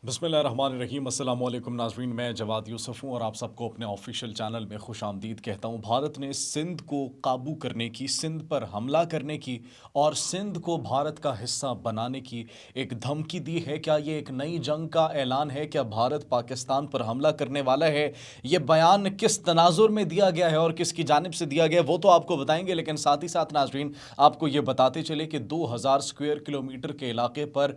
بسم اللہ الرحمن الرحیم۔ السلام علیکم ناظرین، میں جواد یوسف ہوں اور آپ سب کو اپنے آفیشیل چینل میں خوش آمدید کہتا ہوں۔ بھارت نے سندھ کو قابو کرنے کی، سندھ پر حملہ کرنے کی اور سندھ کو بھارت کا حصہ بنانے کی ایک دھمکی دی ہے۔ کیا یہ ایک نئی جنگ کا اعلان ہے؟ کیا بھارت پاکستان پر حملہ کرنے والا ہے؟ یہ بیان کس تناظر میں دیا گیا ہے اور کس کی جانب سے دیا گیا ہے وہ تو آپ کو بتائیں گے، لیکن ساتھ ہی ساتھ ناظرین آپ کو یہ بتاتے چلے کہ 2000 اسکوائر کلومیٹر کے علاقے پر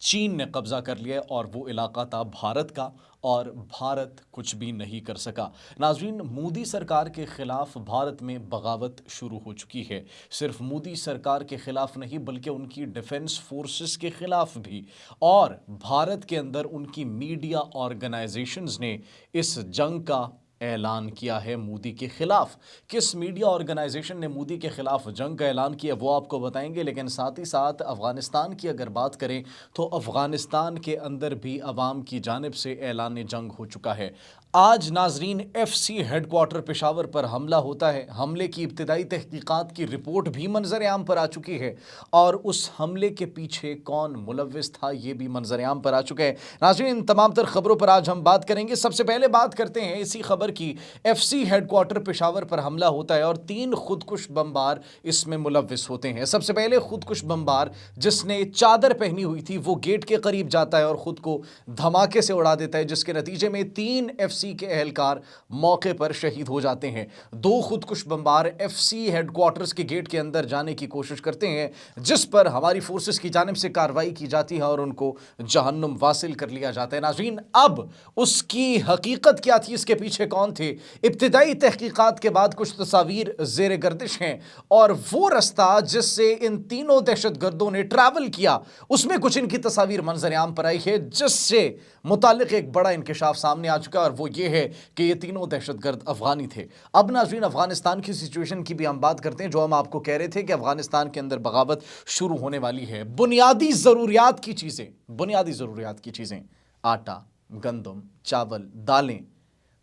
چین نے قبضہ کر لیا اور وہ علاقہ تھا بھارت کا، اور بھارت کچھ بھی نہیں کر سکا۔ ناظرین، مودی سرکار کے خلاف بھارت میں بغاوت شروع ہو چکی ہے۔ صرف مودی سرکار کے خلاف نہیں بلکہ ان کی ڈیفنس فورسز کے خلاف بھی، اور بھارت کے اندر ان کی میڈیا آرگنائزیشنز نے اس جنگ کا اعلان کیا ہے مودی کے خلاف۔ کس میڈیا آرگنائزیشن نے مودی کے خلاف جنگ کا اعلان کیا وہ آپ کو بتائیں گے، لیکن ساتھ ہی ساتھ افغانستان کی اگر بات کریں تو افغانستان کے اندر بھی عوام کی جانب سے اعلان جنگ ہو چکا ہے۔ آج ناظرین F C headquarter Peshawar پر حملہ ہوتا ہے۔ حملے کی ابتدائی تحقیقات کی رپورٹ بھی منظر عام پر آ چکی ہے، اور اس حملے کے پیچھے کون ملوث تھا یہ بھی منظر عام پر آ چکا ہے۔ ناظرین، ان تمام تر خبروں پر آج ہم بات کریں گے۔ سب سے پہلے بات کرتے ہیں اسی خبر کی۔ F C headquarter Peshawar پر حملہ ہوتا ہے اور 3 خودکش بمبار اس میں ملوث ہوتے ہیں۔ سب سے پہلے خودکش بمبار جس نے چادر پہنی ہوئی تھی وہ گیٹ کے قریب جاتا ہے اور خود کو دھماکے سے اڑا دیتا ہے، جس کے نتیجے میں 3 ایف سی کے اہلکار موقع پر شہید ہو جاتے ہیں۔ 2 خودکش بمبار ایف سی ہیڈ کوارٹرز کے گیٹ کے اندر جانے کی کوشش کرتے ہیں، جس پر ہماری فورسز کی جانب سے کارروائی کی جاتی ہے اور ان کو جہنم واصل کر لیا جاتا ہے۔ ناظرین، اب اس کی حقیقت کیا تھی، اس کے پیچھے کون تھے؟ ابتدائی تحقیقات کے بعد کچھ تصاویر زیر گردش ہیں، اور وہ رستہ جس سے ان تینوں دہشت گردوں نے ٹریول کیا اس میں کچھ ان کی تصاویر منظر عام پر آئی ہے، جس سے متعلق ایک بڑا انکشاف سامنے آ چکا ہے، اور وہ یہ ہے کہ یہ تینوں دہشت گرد افغانی تھے۔ اب ناظرین، افغانستان کی سچویشن کی بھی ہم بات کرتے ہیں، جو ہم آپ کو کہہ رہے تھے کہ افغانستان کے اندر بغاوت شروع ہونے والی ہے۔ بنیادی ضروریات کی چیزیں آٹا، گندم، چاول، دالیں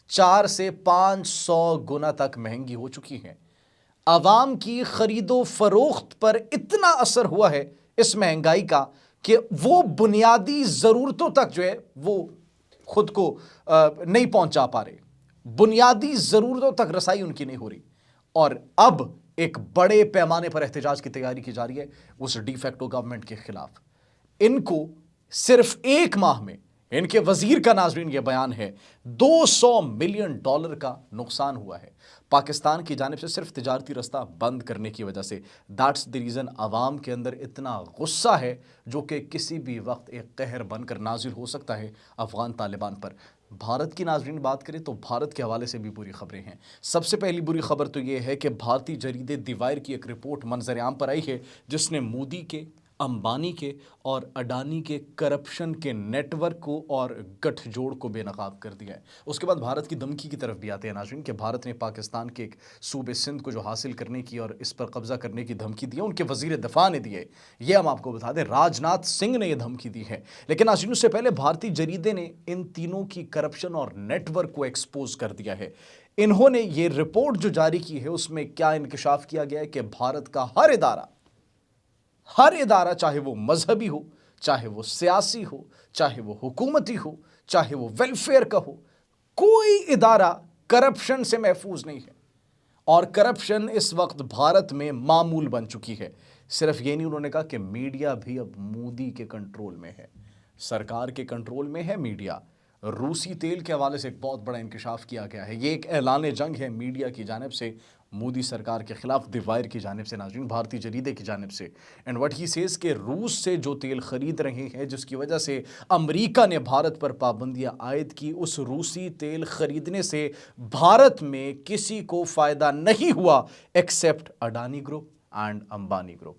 4 سے 500 گنا تک مہنگی ہو چکی ہیں۔ عوام کی خرید و فروخت پر اتنا اثر ہوا ہے اس مہنگائی کا کہ وہ بنیادی ضرورتوں تک جو ہے وہ خود کو نہیں پہنچا پا رہے، بنیادی ضرورتوں تک رسائی ان کی نہیں ہو رہی، اور اب ایک بڑے پیمانے پر احتجاج کی تیاری کی جا رہی ہے اس ڈی فیکٹو گورنمنٹ کے خلاف۔ ان کو صرف 1 ماہ میں، ان کے وزیر کا ناظرین یہ بیان ہے، $200 ملین کا نقصان ہوا ہے پاکستان کی جانب سے صرف تجارتی رستہ بند کرنے کی وجہ سے۔ دیٹس دی ریزن عوام کے اندر اتنا غصہ ہے جو کہ کسی بھی وقت ایک قہر بن کر نازل ہو سکتا ہے افغان طالبان پر۔ بھارت کی ناظرین بات کریں تو بھارت کے حوالے سے بھی بری خبریں ہیں۔ سب سے پہلی بری خبر تو یہ ہے کہ بھارتی جریدے دی وائر کی ایک رپورٹ منظر عام پر آئی ہے، جس نے مودی کے، امبانی کے اور اڈانی کے کرپشن کے نیٹ ورک کو اور گٹھ جوڑ کو بے نقاب کر دیا ہے۔ اس کے بعد بھارت کی دھمکی کی طرف بھی آتے ہیں ناظرین، کہ بھارت نے پاکستان کے ایک صوبے سندھ کو جو حاصل کرنے کی اور اس پر قبضہ کرنے کی دھمکی دی ہے، ان کے وزیر دفاع نے دی ہے۔ یہ ہم آپ کو بتا دیں، راج ناتھ سنگھ نے یہ دھمکی دی ہے۔ لیکن ناظرین، اس سے پہلے بھارتی جریدے نے ان تینوں کی کرپشن اور نیٹ ورک کو ایکسپوز کر دیا ہے۔ انہوں نے یہ رپورٹ جو جاری کی ہے اس میں کیا انکشاف کیا گیا ہے کہ بھارت کا ہر ادارہ چاہے وہ مذہبی ہو، چاہے وہ سیاسی ہو، چاہے وہ حکومتی ہو، چاہے وہ ویلفیئر کا ہو، کوئی ادارہ کرپشن سے محفوظ نہیں ہے، اور کرپشن اس وقت بھارت میں معمول بن چکی ہے۔ صرف یہ نہیں، انہوں نے کہا کہ میڈیا بھی اب مودی کے کنٹرول میں ہے، سرکار کے کنٹرول میں ہے میڈیا۔ روسی تیل کے حوالے سے ایک بہت بڑا انکشاف کیا گیا ہے۔ یہ ایک اعلان جنگ ہے میڈیا کی جانب سے مودی سرکار کے خلاف، دی وائر کی جانب سے ناظرین، بھارتی جریدے کی جانب سے۔ اینڈ وٹ ہی سیز کہ روس سے جو تیل خرید رہے ہیں، جس کی وجہ سے امریکہ نے بھارت پر پابندیاں عائد کی، اس روسی تیل خریدنے سے بھارت میں کسی کو فائدہ نہیں ہوا accept Adani group and Ambani group.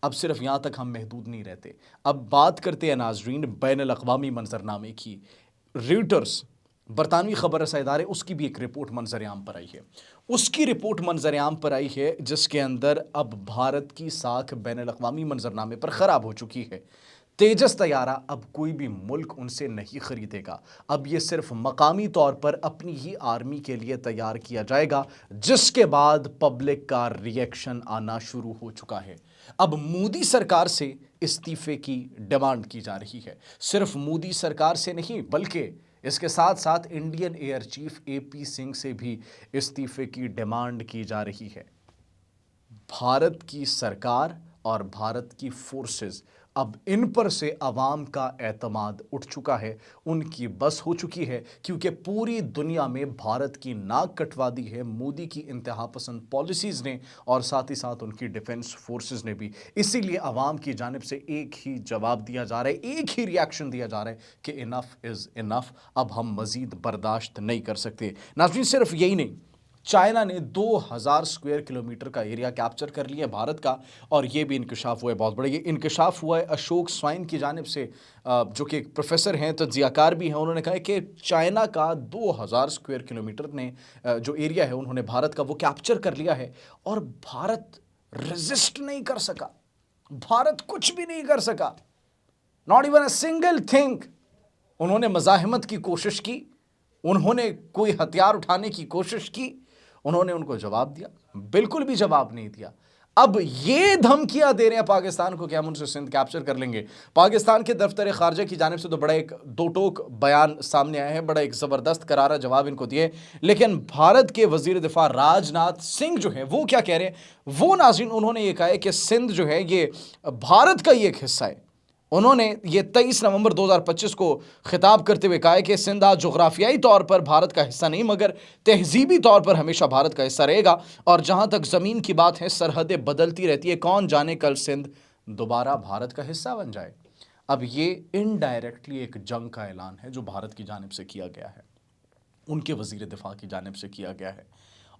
اب صرف یہاں تک ہم محدود نہیں رہتے، اب بات کرتے ہیں ناظرین بین الاقوامی منظرنامے کی۔ ریوٹرز، برطانوی خبر رساں ادارے، اس کی بھی ایک رپورٹ منظر عام پر آئی ہے۔ اس کی رپورٹ منظر عام پر آئی ہے جس کے اندر اب بھارت کی ساکھ بین الاقوامی منظرنامے پر خراب ہو چکی ہے۔ تیجس طیارہ اب کوئی بھی ملک ان سے نہیں خریدے گا، اب یہ صرف مقامی طور پر اپنی ہی آرمی کے لیے تیار کیا جائے گا، جس کے بعد پبلک کا ریئیکشن آنا شروع ہو چکا ہے۔ اب مودی سرکار سے استعفے کی ڈیمانڈ کی جا رہی ہے، صرف مودی سرکار سے نہیں بلکہ اس کے ساتھ ساتھ انڈین ایئر چیف اے پی سنگھ سے بھی استعفے کی ڈیمانڈ کی جا رہی ہے۔ بھارت کی سرکار اور بھارت کی فورسز اب ان پر سے عوام کا اعتماد اٹھ چکا ہے، ان کی بس ہو چکی ہے، کیونکہ پوری دنیا میں بھارت کی ناک کٹوا دی ہے مودی کی انتہا پسند پالیسیز نے اور ساتھ ہی ساتھ ان کی ڈیفنس فورسز نے بھی۔ اسی لیے عوام کی جانب سے ایک ہی جواب دیا جا رہا ہے، ایک ہی ریاکشن دیا جا رہا ہے کہ انف از انف، اب ہم مزید برداشت نہیں کر سکتے۔ ناظرین، صرف یہی نہیں، چائنا نے 2000 اسکوائر کلومیٹر کا ایریا کیپچر کر لیا بھارت کا، اور یہ بھی انکشاف ہوا ہے بہت بڑا۔ یہ انکشاف ہوا ہے اشوک سوائن کی جانب سے، جو کہ ایک پروفیسر ہیں، تجزیہ کار بھی ہیں۔ انہوں نے کہا ہے کہ چائنا کا 2000 اسکوائر کلومیٹر نے جو ایریا ہے انہوں نے بھارت کا وہ کیپچر کر لیا ہے، اور بھارت ریزسٹ نہیں کر سکا، بھارت کچھ بھی نہیں کر سکا، not even a single thing. انہوں نے مزاحمت کی کوشش کی، انہوں نے کوئی ہتھیار اٹھانے کی کوشش کی، انہوں نے ان کو جواب دیا، بالکل بھی جواب نہیں دیا۔ اب یہ دھمکیاں دے رہے ہیں پاکستان کو کہ ہم ان سے سندھ کیپچر کر لیں گے۔ پاکستان کے دفتر خارجہ کی جانب سے تو بڑا ایک دو ٹوک بیان سامنے آیا ہے، بڑا ایک زبردست کرارا جواب ان کو دیے، لیکن بھارت کے وزیر دفاع راج ناتھ سنگھ جو ہیں وہ کیا کہہ رہے ہیں؟ وہ ناظرین انہوں نے یہ کہا ہے کہ سندھ جو ہے یہ بھارت کا ہی ایک حصہ ہے۔ انہوں نے یہ 23 نومبر 2025 کو خطاب کرتے ہوئے کہا ہے کہ سندھ آج جغرافیائی طور پر بھارت کا حصہ نہیں مگر تہذیبی طور پر ہمیشہ بھارت کا حصہ رہے گا، اور جہاں تک زمین کی بات ہے سرحدیں بدلتی رہتی ہے، کون جانے کل سندھ دوبارہ بھارت کا حصہ بن جائے۔ اب یہ انڈائریکٹلی ایک جنگ کا اعلان ہے جو بھارت کی جانب سے کیا گیا ہے، ان کے وزیر دفاع کی جانب سے کیا گیا ہے،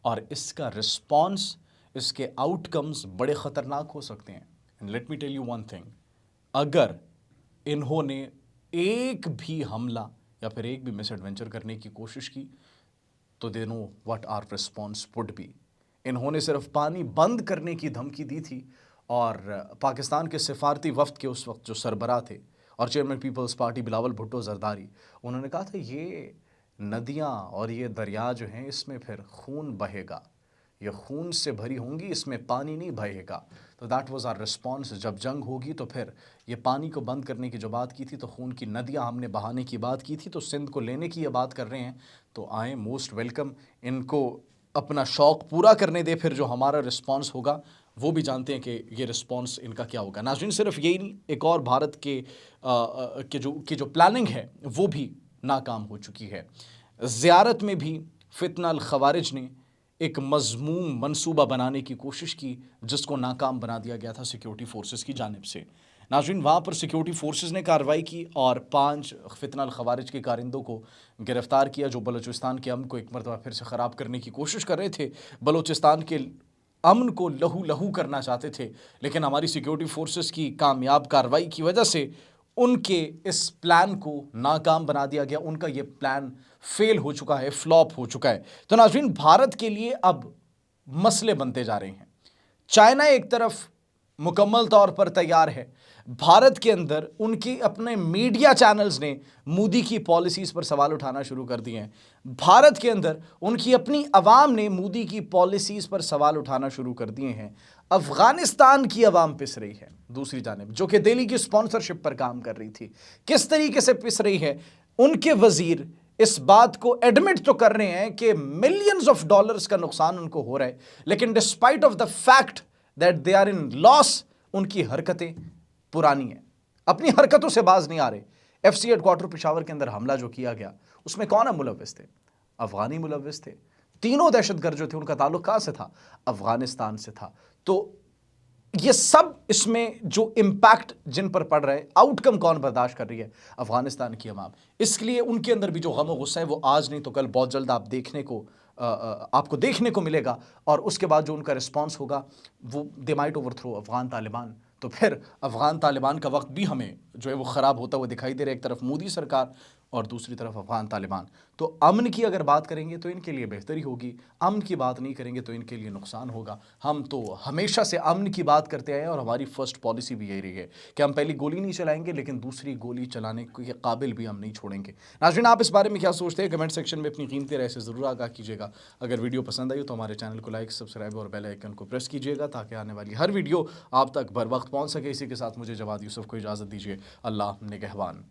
اور اس کا رسپانس، اس کے آؤٹ کمز بڑے خطرناک ہو سکتے ہیں۔ And let me tell you one thing, اگر انہوں نے ایک بھی حملہ یا پھر ایک بھی مس ایڈونچر کرنے کی کوشش کی تو they know what our response would be. انہوں نے صرف پانی بند کرنے کی دھمکی دی تھی، اور پاکستان کے سفارتی وفد کے اس وقت جو سربراہ تھے اور chairman Peoples Party Bilawal Bhutto Zardari, انہوں نے کہا تھا یہ ندیاں اور یہ دریا جو ہیں اس میں پھر خون بہے گا، یہ خون سے بھری ہوں گی، اس میں پانی نہیں بہے گا۔ تو دیٹ واز آر رسپانس۔ جب جنگ ہوگی تو پھر یہ پانی کو بند کرنے کی جو بات کی تھی تو خون کی ندیاں ہم نے بہانے کی بات کی تھی، تو سندھ کو لینے کی یہ بات کر رہے ہیں تو آئیں، موسٹ ویلکم، ان کو اپنا شوق پورا کرنے دے، پھر جو ہمارا رسپانس ہوگا وہ بھی جانتے ہیں کہ یہ رسپانس ان کا کیا ہوگا۔ ناظرین، صرف یہی نہیں، ایک اور بھارت کے جو پلاننگ ہے وہ بھی ناکام ہو چکی ہے۔ زیارت میں بھی فتنہ الخوارج نے ایک مذموم منصوبہ بنانے کی کوشش کی جس کو ناکام بنا دیا گیا تھا سیکیورٹی فورسز کی جانب سے۔ ناظرین، وہاں پر سیکیورٹی فورسز نے کارروائی کی اور 5 فتنہ الخوارج کے کارندوں کو گرفتار کیا جو بلوچستان کے امن کو ایک مرتبہ پھر سے خراب کرنے کی کوشش کر رہے تھے، بلوچستان کے امن کو لہو لہو کرنا چاہتے تھے، لیکن ہماری سیکیورٹی فورسز کی کامیاب کارروائی کی وجہ سے ان کے اس پلان کو ناکام بنا دیا گیا، ان کا یہ پلان فیل ہو چکا ہے، فلاپ ہو چکا ہے۔ تو ناظرین، بھارت کے لیے اب مسئلے بنتے جا رہے ہیں۔ چائنا ایک طرف مکمل طور پر تیار ہے، بھارت کے اندر ان کی اپنے میڈیا چینلز نے مودی کی پالیسیز پر سوال اٹھانا شروع کر دیے ہیں، بھارت کے اندر ان کی اپنی عوام نے مودی کی پالیسیز پر سوال اٹھانا شروع کر دیے ہیں، افغانستان کی عوام پس رہی ہے دوسری جانب، جو کہ دہلی کی اسپانسرشپ پر کام کر رہی تھی۔ کس طریقے سے پس رہی ہے؟ ان کے وزیر اس بات کو ایڈمٹ تو کر رہے ہیں کہ ملینز آف ڈالرز کا نقصان ان کو ہو رہا ہے، لیکن despite of the fact that they are in loss, ان کی حرکتیں پرانی ہیں، اپنی حرکتوں سے باز نہیں آ رہے۔ F C headquarter Peshawar کے اندر حملہ جو کیا گیا اس میں کون ملوث تھے؟ افغانی ملوث تھے۔ تینوں دہشت گرد جو تھے ان کا تعلق کہاں سے تھا؟ افغانستان سے تھا۔ تو یہ سب اس میں جو امپیکٹ جن پر پڑ رہا ہے، آؤٹ کم کون برداشت کر رہی ہے؟ افغانستان کی عوام۔ اس لیے ان کے اندر بھی جو غم و غصہ ہے وہ آج نہیں تو کل بہت جلد آپ کو دیکھنے کو ملے گا، اور اس کے بعد جو ان کا رسپانس ہوگا وہ they might over through Afghan Taliban. تو پھر افغان طالبان کا وقت بھی ہمیں جو ہے وہ خراب ہوتا ہوا دکھائی دے رہا ہے۔ ایک طرف مودی سرکار اور دوسری طرف افغان طالبان. تو امن کی اگر بات کریں گے تو ان کے لیے بہتری ہوگی، امن کی بات نہیں کریں گے تو ان کے لیے نقصان ہوگا. ہم تو ہمیشہ سے امن کی بات کرتے آئے ہیں اور ہماری فرسٹ پالیسی بھی یہی رہی ہے کہ ہم پہلی گولی نہیں چلائیں گے لیکن دوسری گولی چلانے کے قابل بھی ہم نہیں چھوڑیں گے. ناظرین، آپ اس بارے میں کیا سوچتے ہیں؟ کمنٹ سیکشن میں اپنی قیمتی رائے سے ضرور آگاہ کیجیے گا. اگر ویڈیو پسند آئی تو ہمارے چینل کو لائک، سبسکرائب اور بیل آئیکن کو پریس کیجیے گا تاکہ آنے والی ہر ویڈیو آپ تک بر وقت پہنچ سکے. اسی کے ساتھ مجھے جواد یوسف کو اجازت دیجیے. اللہ نگہبان.